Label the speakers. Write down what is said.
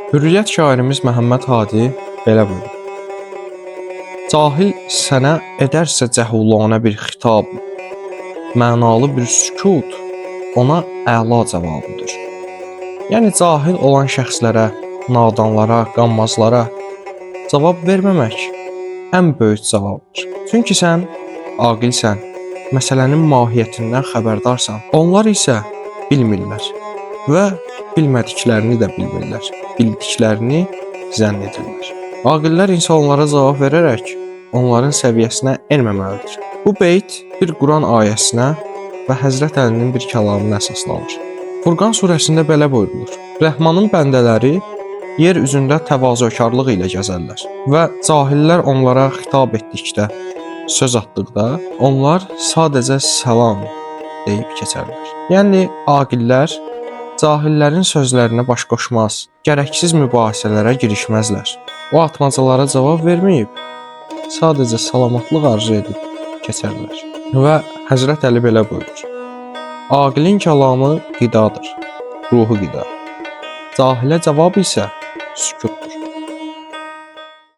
Speaker 1: Hürriyyət şairimiz Məhəmməd Hadi belə buyurur. Cahil sənə edərsə cəhulanə bir xitab, mənalı bir sükut ona əla cavabıdır. Yəni cahil olan şəxslərə, nadanlara, qanmazlara cavab verməmək ən böyük cavabdır. Çünki sən aqilsən, məsələnin mahiyyətindən xəbərdarsan. Onlar isə bilmirlər və bilmədiklərini də bilmirlər. Bildiklərini zənn edirlər. Aqillər insanlara cavab verərək onların səviyyəsinə enməməlidir. Bu beyt bir Quran ayəsinə və Həzrət Əlinin bir kəlamına əsaslanır. Furqan surəsində belə buyurulur. Rəhmanın bəndələri yer üzündə təvazökarlıq ilə gəzərlər və cahillər onlara xitab etdikdə, söz atdıqda onlar sadəcə salam deyib keçərlər. Yəni aqillər cahillərin sözlərinə baş qoşmaz, gərəksiz mübahisələrə girişməzlər. O atmacalara cavab verməyib, sadəcə salamatlıq arzu edib keçərlər. Və Həzrət Əli belə buyurur. Aqilin kəlamı qidadır, ruhu qida. Cahilə cavab isə sükutdur.